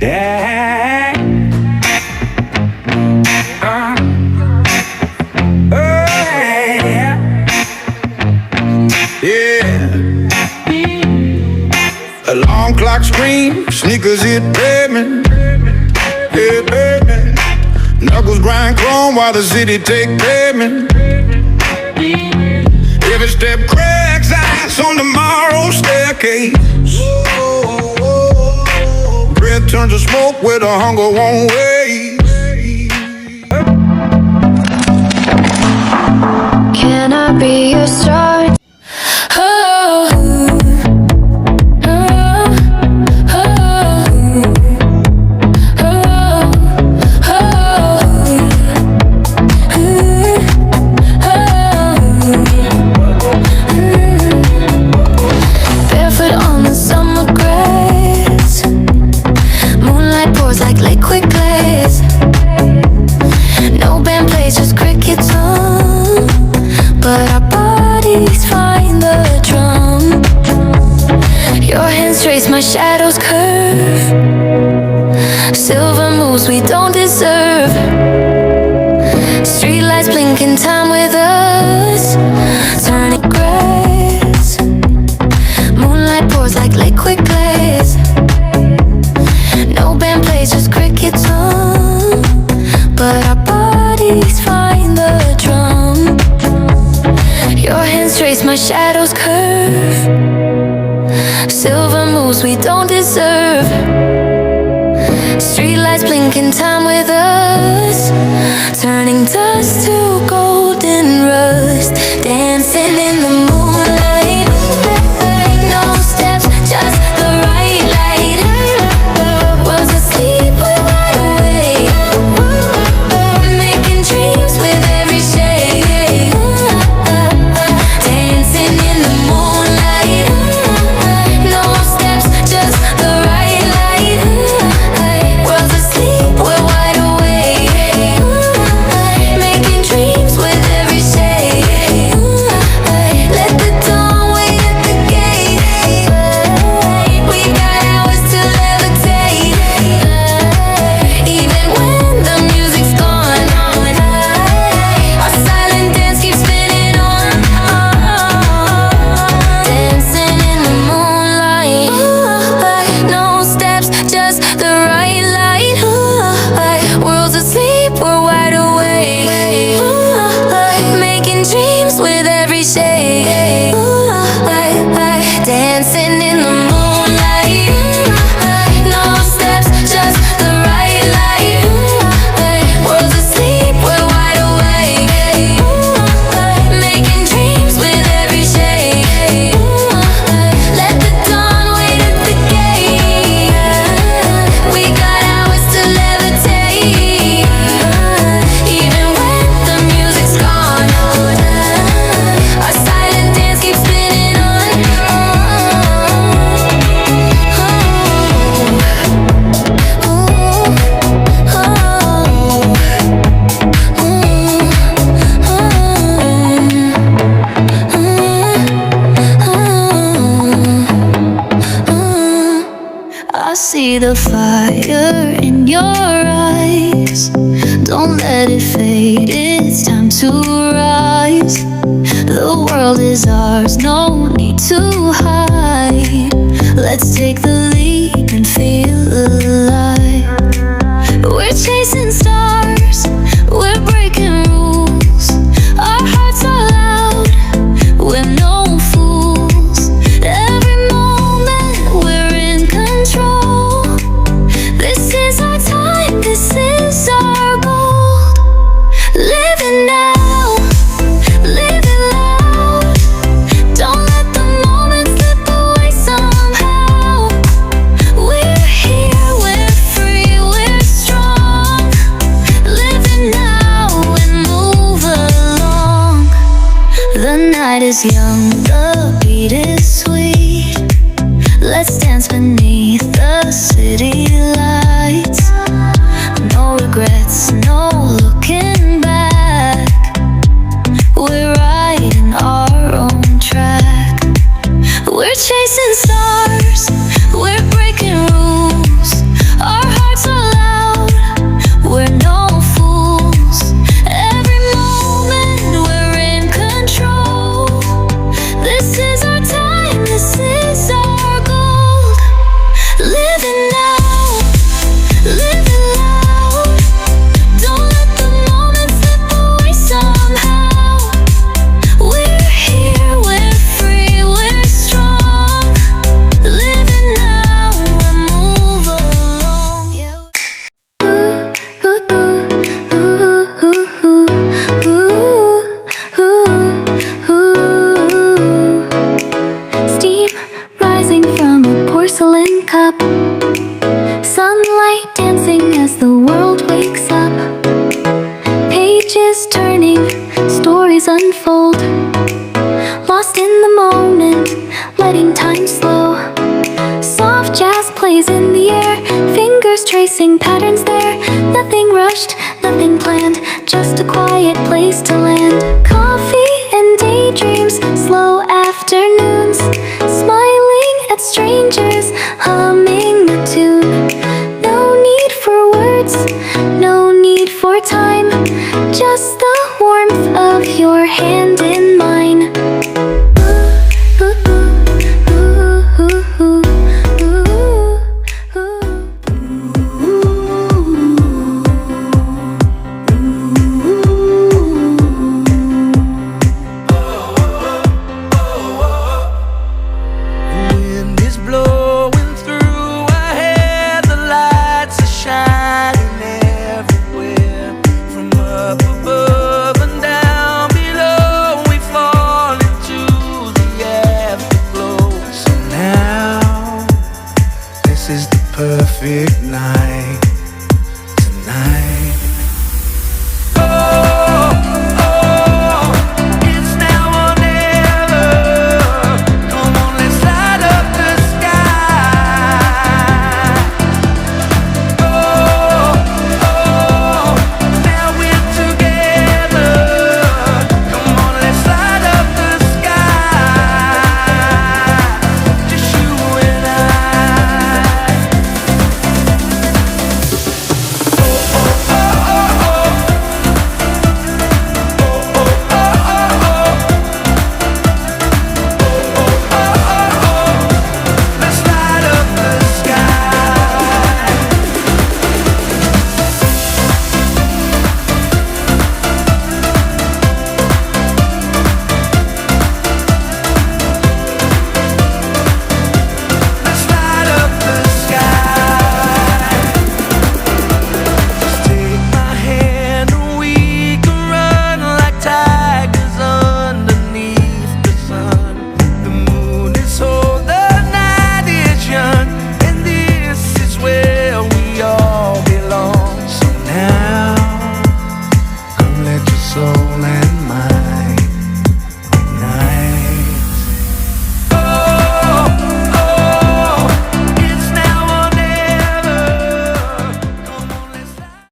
Yeah. Yeah. Alarm clock screams, sneakers hit pavement. Yeah, pavement. Knuckles grind chrome while the city take payment. Every step cracks ice on tomorrow's staircase. Breath turns to smoke where the hunger won't wait. Can I be your star? My shadows curve, silver moves we don't deserve. Streetlights blinking time with us, turning grass. Moonlight pours like liquid glass. No band plays, just crickets hum, but our bodies find the drum. Your hands trace my shadows curve, silver moves we don't deserve. Streetlights blinking time with us, turning dust to golden rust. Dancing in the moonlight, no steps, just the right light. World's asleep, we're wide awake, making dreams with every shade. Dancing in the moonlight, just the right light. World's asleep, we're wide awake, making dreams with every shade. Let the dawn wait at the gate. We got hours to levitate, even when the music's gone. Our silent dance keeps spinning on. Dancing in the moonlight, no steps, just the right light. World's asleep, we're wide awake, making dreams with every shade. Dancing in the moonlight, no steps, just the right light. World's asleep, we're wide awake, making dreams with every shade. Let the dawn wait at the gate. We got hours to levitate, even when the music's gone. Our silent dance keeps spinning on. I see the fire in your eyes. Don't let it fade, it's time to rise. The world is ours, no need to hide. Let's take the lead and feel alive. We're chasing stars, we're breaking rules. Our hearts are loud, we're no fools. Every moment we're in control. This is our time, this is our goal. Living now, live it loud. Don't let the moment slip away somehow. We're here, we're free, we're strong. Living now and move along. The night is young, the beat is sweet. Let's dance beneath the city lights. No regrets, no looking back. We're riding our own track. We're chasing stars, we're breaking rules. Our tracing patterns there. Nothing rushed, nothing planned, just a quiet place to land. Coffee and daydreams, slow afternoons, smiling at strangers.